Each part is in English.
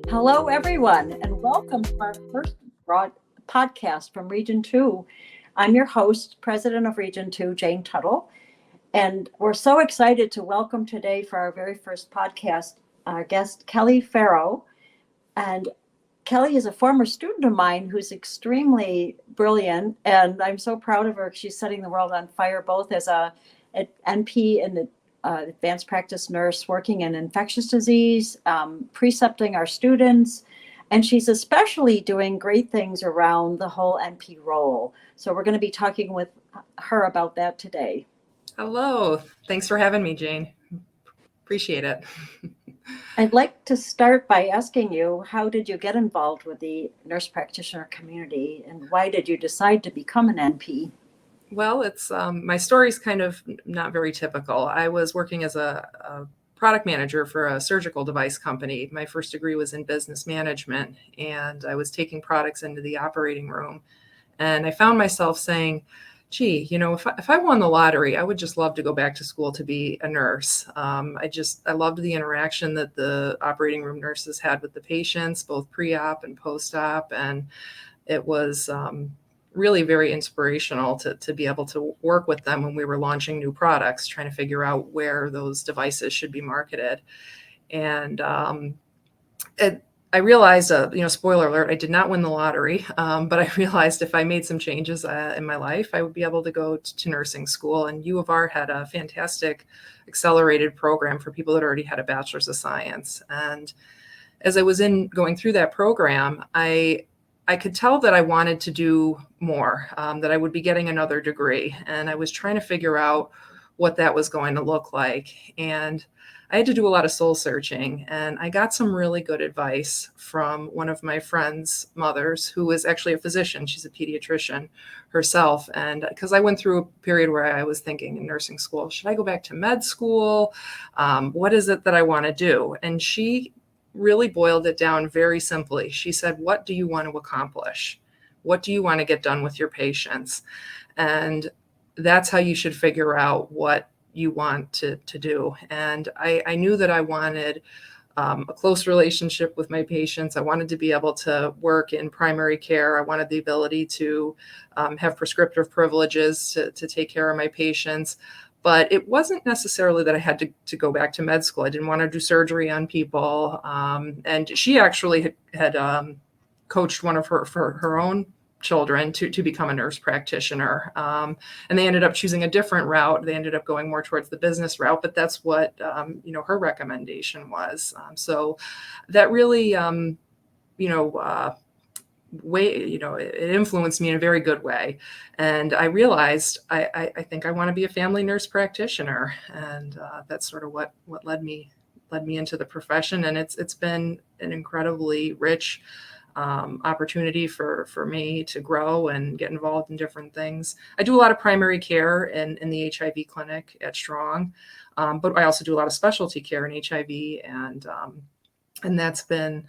Hello, everyone, and welcome to our first broad podcast from Region 2. I'm your host, President of Region 2, Jane Tuttle, and we're so excited to welcome today for our very first podcast our guest, Kelly Farrow. And Kelly is a former student of mine who's extremely brilliant, and I'm so proud of her. She's setting the world on fire, both as an NP and the advanced practice nurse working in infectious disease, precepting our students, and she's especially doing great things around the whole NP role. So we're going to be talking with her about that today. Hello. Thanks for having me, Jane. Appreciate it. I'd like to start by asking you, how did you get involved with the nurse practitioner community, and why did you decide to become an NP? Well, it's my story's kind of not very typical. I was working as a product manager for a surgical device company. My first degree was in business management, and I was taking products into the operating room. And I found myself saying, gee, if I won the lottery, I would just love to go back to school to be a nurse. I loved the interaction that the operating room nurses had with the patients, both pre-op and post-op. And it was really very inspirational to be able to work with them when we were launching new products, trying to figure out where those devices should be marketed. And I realized, spoiler alert, I did not win the lottery, but I realized if I made some changes in my life, I would be able to go to nursing school. And U of R had a fantastic accelerated program for people that already had a bachelor's of science. And as I was going through that program, I could tell that I wanted to do more, that I would be getting another degree. And I was trying to figure out what that was going to look like. And I had to do a lot of soul searching, and I got some really good advice from one of my friend's mothers, who is actually a physician. She's a pediatrician herself. And because I went through a period where I was thinking in nursing school, should I go back to med school? What is it that I want to do? And she really boiled it down very simply. She said, what do you want to accomplish? What do you want to get done with your patients? And that's how you should figure out what you want to do. And I knew that I wanted a close relationship with my patients. I wanted to be able to work in primary care. I wanted the ability to have prescriptive privileges to take care of my patients. But it wasn't necessarily that I had to go back to med school. I didn't want to do surgery on people. And she actually had coached one of her own children to become a nurse practitioner. And they ended up choosing a different route. They ended up going more towards the business route, but that's what, her recommendation was. So that really, it influenced me in a very good way. And I realized I think I want to be a family nurse practitioner. And that's sort of what led me into the profession. And it's been an incredibly rich opportunity for me to grow and get involved in different things. I do a lot of primary care in the HIV clinic at Strong, but I also do a lot of specialty care in HIV, and that's been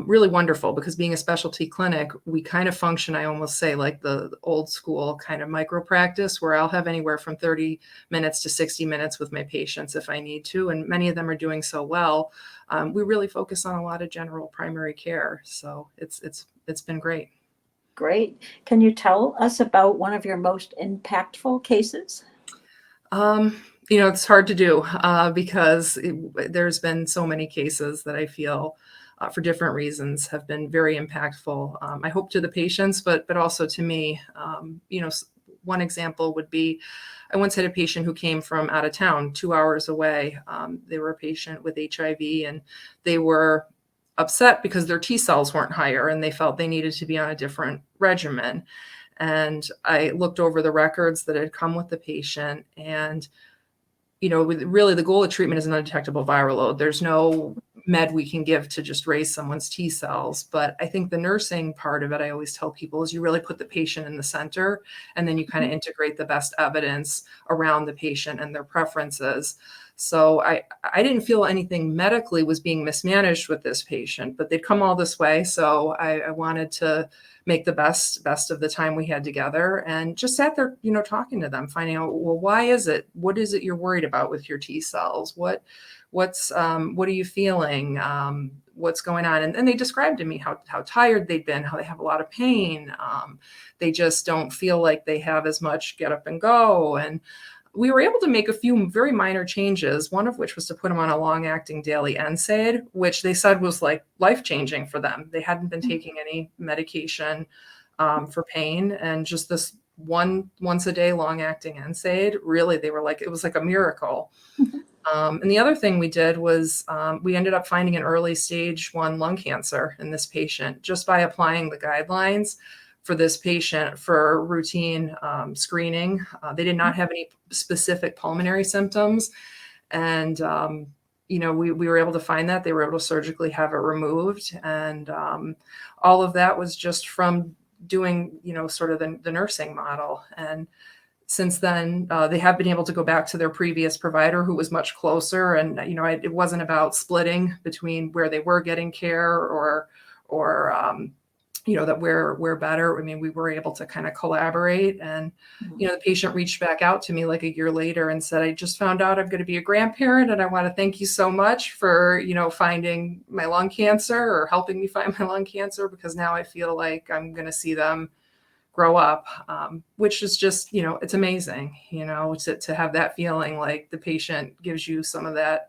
really wonderful, because being a specialty clinic, we kind of function, I almost say, like the old school kind of micro practice, where I'll have anywhere from 30 minutes to 60 minutes with my patients if I need to. And many of them are doing so well. We really focus on a lot of general primary care. So it's been great. Great. Can you tell us about one of your most impactful cases? It's hard to do because there's been so many cases that I feel for different reasons have been very impactful. I hope to the patients, but also to me. One example would be, I once had a patient who came from out of town, 2 hours away. They were a patient with HIV, and they were upset because their T cells weren't higher, and they felt they needed to be on a different regimen. And I looked over the records that had come with the patient, and really the goal of treatment is an undetectable viral load. There's no med we can give to just raise someone's T cells. But I think the nursing part of it, I always tell people, is you really put the patient in the center, and then you kind of integrate the best evidence around the patient and their preferences. So I didn't feel anything medically was being mismanaged with this patient, but they'd come all this way. So I wanted to make the best of the time we had together, and just sat there, talking to them, finding out, well, why is it? What is it you're worried about with your T cells? What what are you feeling? What's going on? And they described to me how tired they've been, how they have a lot of pain. They just don't feel like they have as much get up and go. And we were able to make a few very minor changes, one of which was to put them on a long-acting daily NSAID, which they said was like life-changing for them. They hadn't been taking any medication for pain, and just this once a day long-acting NSAID, really, they were like, it was like a miracle. And the other thing we did was we ended up finding an early stage 1 lung cancer in this patient just by applying the guidelines for this patient for routine screening. They did not have any specific pulmonary symptoms. And, we were able to find that. They were able to surgically have it removed. And all of that was just from doing, sort of the nursing model. And since then, they have been able to go back to their previous provider who was much closer. And, it wasn't about splitting between where they were getting care or that we're better. I mean, we were able to kind of collaborate, and, the patient reached back out to me like a year later and said, I just found out I'm going to be a grandparent, and I want to thank you so much for, finding my lung cancer or helping me find my lung cancer, because now I feel like I'm going to see them grow up, which is just, it's amazing, to have that feeling like the patient gives you some of that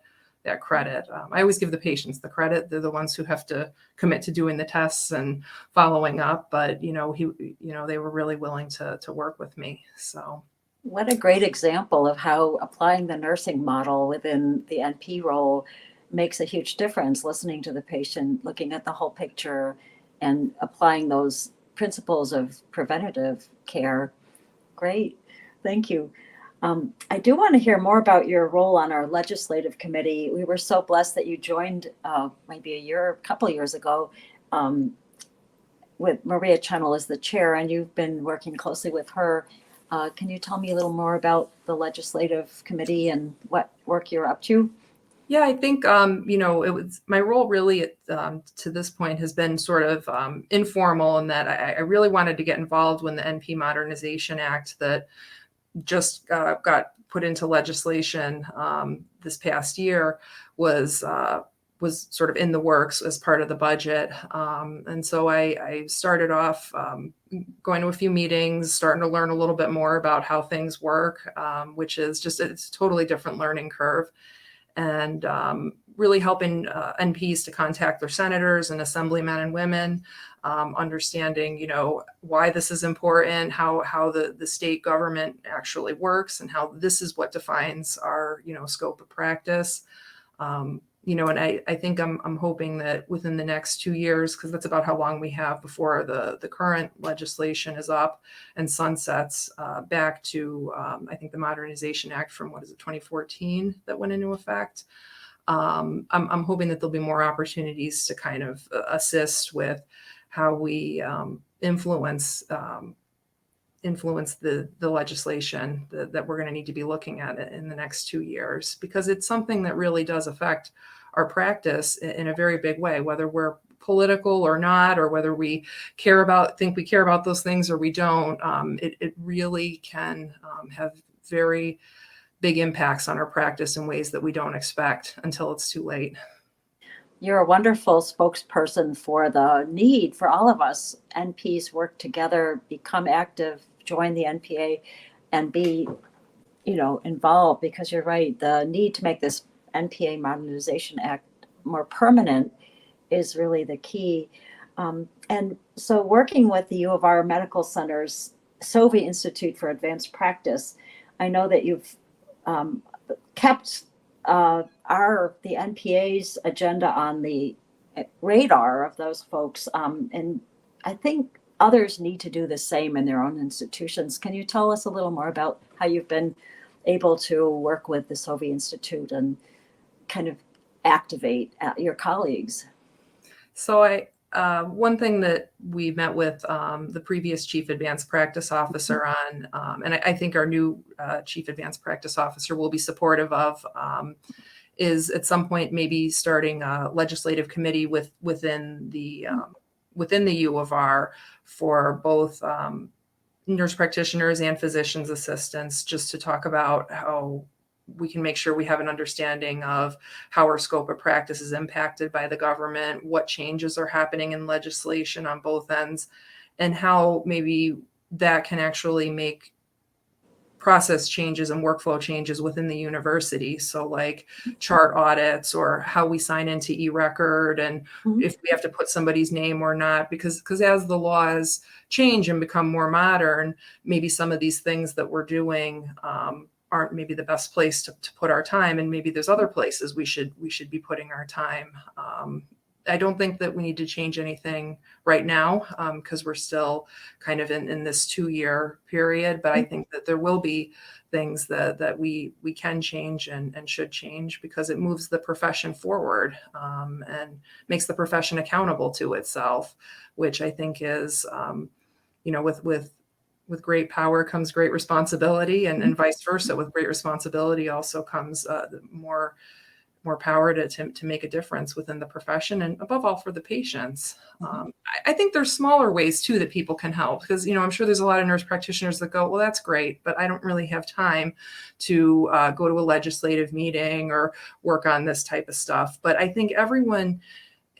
credit. I always give the patients the credit. They're the ones who have to commit to doing the tests and following up. But, they were really willing to work with me. So. What a great example of how applying the nursing model within the NP role makes a huge difference, listening to the patient, looking at the whole picture, and applying those principles of preventative care. Great. Thank you. I do want to hear more about your role on our legislative committee. We were so blessed that you joined maybe a couple of years ago with Maria Channel as the chair, and you've been working closely with her. Can you tell me a little more about the legislative committee and what work you're up to? Yeah, I think, it was my role really to this point has been sort of informal, in that I really wanted to get involved when the NP Modernization Act that just got put into legislation this past year was sort of in the works as part of the budget. And so I started off going to a few meetings, starting to learn a little bit more about how things work, which is just, it's a totally different learning curve. And really helping NPs to contact their senators and assemblymen and women, understanding, why this is important, how the state government actually works, and how this is what defines our, scope of practice. And I think I'm hoping that within the next 2 years, because that's about how long we have before the current legislation is up and sunsets back to, I think, the Modernization Act from, 2014 that went into effect. I'm hoping that there'll be more opportunities to kind of assist with how we influence the legislation that we're going to need to be looking at in the next 2 years, because it's something that really does affect our practice in a very big way, whether we're political or not, or whether we think we care about those things or we don't. It really can have very big impacts on our practice in ways that we don't expect until it's too late. You're a wonderful spokesperson for the need for all of us NPs work together, become active, join the NPA, and be, involved, because you're right. The need to make this NPA Modernization Act more permanent is really the key. And so working with the U of R Medical Center's SOVI Institute for Advanced Practice, I know that you've kept the NPA's agenda on the radar of those folks. And I think others need to do the same in their own institutions. Can you tell us a little more about how you've been able to work with the SOVI Institute and kind of activate your colleagues? So one thing that we met with the previous Chief Advanced Practice Officer on, and I think our new Chief Advanced Practice Officer will be supportive of, is at some point maybe starting a legislative committee within the U of R for both nurse practitioners and physicians assistants, just to talk about how we can make sure we have an understanding of how our scope of practice is impacted by the government, what changes are happening in legislation on both ends, and how maybe that can actually make process changes and workflow changes within the university. So like chart audits or how we sign into e-record, and if we have to put somebody's name or not, because as the laws change and become more modern, maybe some of these things that we're doing aren't maybe the best place to put our time, and maybe there's other places we should be putting our time. I don't think that we need to change anything right now because we're still kind of in this 2-year period. But I think that there will be things that we can change and should change, because it moves the profession forward and makes the profession accountable to itself, which I think is, with great power comes great responsibility, and vice versa. With great responsibility also comes more power to make a difference within the profession, and above all for the patients. I think there's smaller ways too that people can help, because I'm sure there's a lot of nurse practitioners that go, well, that's great, but I don't really have time to go to a legislative meeting or work on this type of stuff. But I think everyone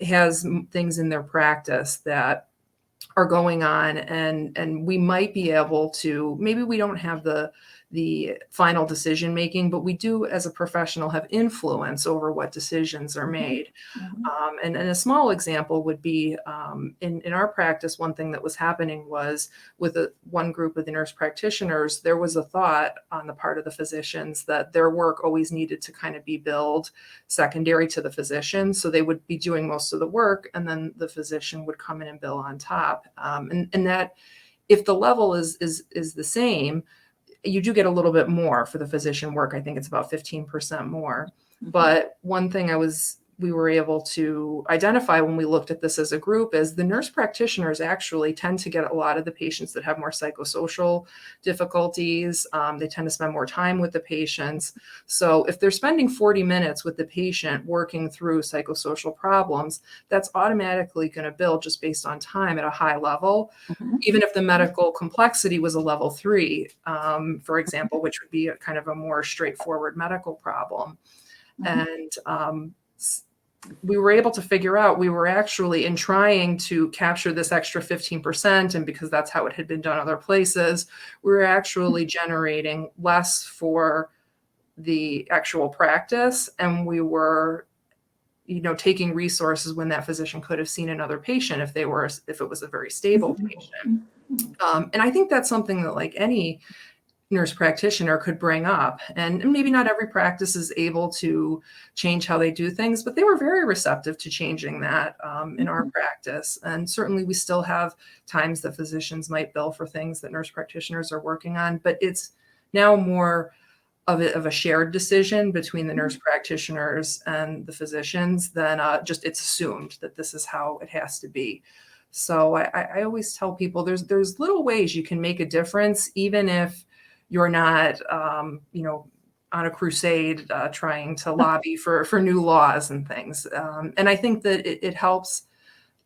has things in their practice that are going on, and we might be able to, maybe we don't have the final decision making, but we do as a professional have influence over what decisions are made. And a small example would be in our practice, one thing that was happening was with one group of the nurse practitioners, there was a thought on the part of the physicians that their work always needed to kind of be billed secondary to the physician. So they would be doing most of the work, and then the physician would come in and bill on top. And that if the level is the same, you do get a little bit more for the physician work. I think it's about 15% more. But one thing we were able to identify when we looked at this as a group is the nurse practitioners actually tend to get a lot of the patients that have more psychosocial difficulties. They tend to spend more time with the patients. So if they're spending 40 minutes with the patient working through psychosocial problems, that's automatically going to bill just based on time at a high level, even if the medical complexity was a level 3, for example, which would be a kind of a more straightforward medical problem. And we were able to figure out we were actually, in trying to capture this extra 15%, and because that's how it had been done other places, we were actually generating less for the actual practice, and we were taking resources when that physician could have seen another patient if it was a very stable patient. And I think that's something that like any nurse practitioner could bring up, and maybe not every practice is able to change how they do things, but they were very receptive to changing that in our practice. And certainly we still have times that physicians might bill for things that nurse practitioners are working on, but it's now more of a shared decision between the nurse practitioners and the physicians than just it's assumed that this is how it has to be. So I always tell people there's little ways you can make a difference, even if you're not, on a crusade trying to lobby for new laws and things. And I think that it helps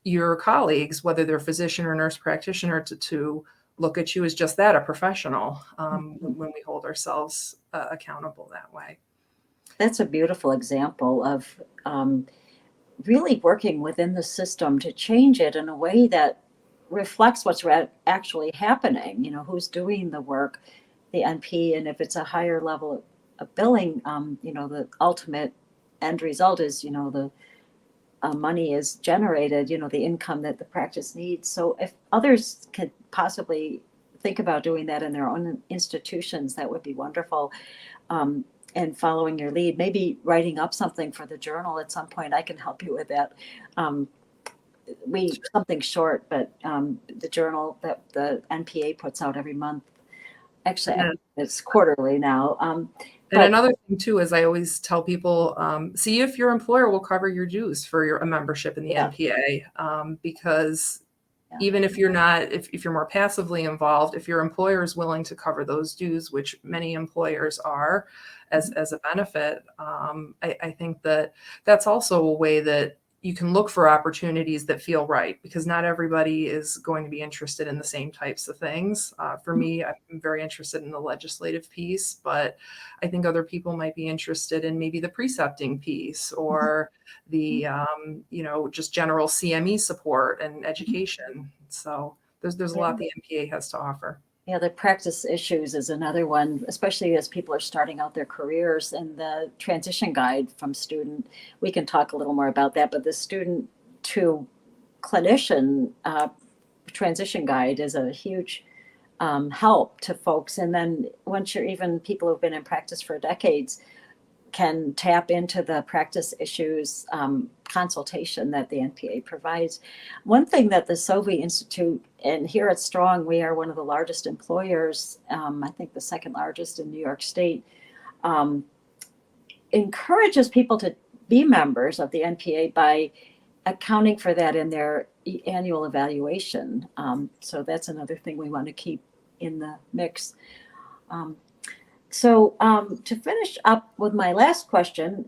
your colleagues, whether they're physician or nurse practitioner, to look at you as just that, a professional, when we hold ourselves accountable that way. That's a beautiful example of really working within the system to change it in a way that reflects what's actually happening, who's doing the work, the NP, and if it's a higher level of billing, the ultimate end result is, the money is generated, the income that the practice needs. So if others could possibly think about doing that in their own institutions, that would be wonderful. And following your lead, maybe writing up something for the journal at some point. I can help you with that. Something short, but the journal that the NPA puts out every month. Actually, it's quarterly now. And another thing too is I always tell people, see if your employer will cover your dues for a membership in the NPA, because even if you're not, if you're more passively involved, if your employer is willing to cover those dues, which many employers are, as a benefit, I think that that's also a way that you can look for opportunities that feel right, because not everybody is going to be interested in the same types of things. For me, I'm very interested in the legislative piece, but I think other people might be interested in maybe the precepting piece or the, just general CME support and education. So there's a lot the NPA has to offer. Yeah, the practice issues is another one, especially as people are starting out their careers, and the transition guide from student. We can talk a little more about that, but the student to clinician transition guide is a huge help to folks. And then once you're even people who've been in practice for decades can tap into the practice issues consultation that the NPA provides. One thing that the Sovey Institute, and here at Strong, we are one of the largest employers, I think the second largest in New York State, encourages people to be members of the NPA by accounting for that in their annual evaluation. So that's another thing we want to keep in the mix. So to finish up with my last question,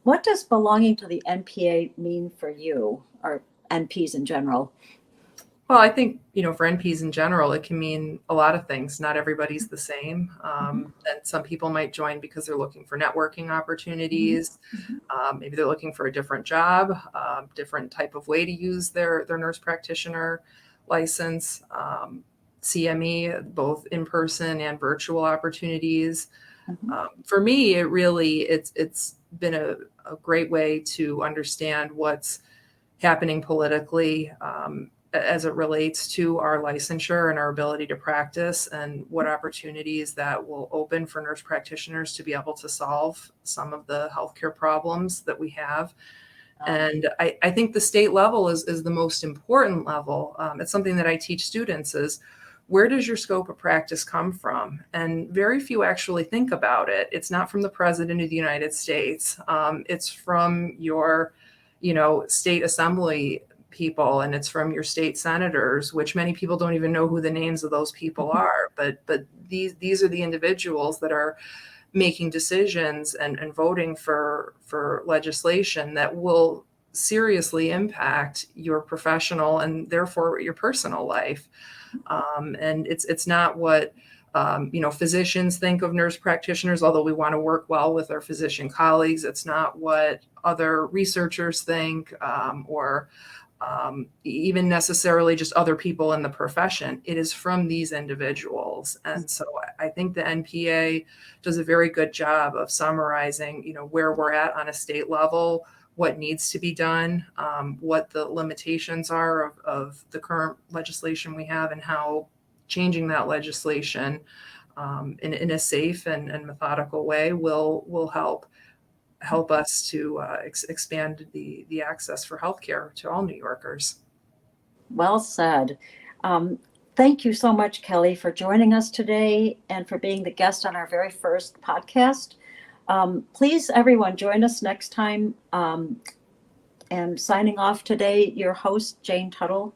what does belonging to the NPA mean for you, or NPs in general? Well, I think, for NPs in general, it can mean a lot of things. Not everybody's the same. And some people might join because they're looking for networking opportunities. Maybe they're looking for a different job, different type of way to use their nurse practitioner license. CME, both in person and virtual opportunities. For me, it's been a great way to understand what's happening politically as it relates to our licensure and our ability to practice, and what opportunities that will open for nurse practitioners to be able to solve some of the healthcare problems that we have. And I think the state level is the most important level. It's something that I teach students is, where does your scope of practice come from? And very few actually think about it. It's not from the President of the United States. It's from your, state assembly people, and it's from your state senators, which many people don't even know who the names of those people are. But these are the individuals that are making decisions and voting for legislation that will seriously impact your professional and therefore your personal life. And it's not what physicians think of nurse practitioners, although we want to work well with our physician colleagues. It's not what other researchers think, or even necessarily just other people in the profession. It is from these individuals. And so I think the NPA does a very good job of summarizing, where we're at on a state level, what needs to be done, what the limitations are of the current legislation we have, and how changing that legislation in a safe and methodical way will help us to expand the access for healthcare to all New Yorkers. Well said. Thank you so much, Kelly, for joining us today and for being the guest on our very first podcast. Please, everyone, join us next time. And signing off today, your host, Jane Tuttle,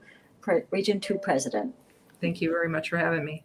Region 2 President. Thank you very much for having me.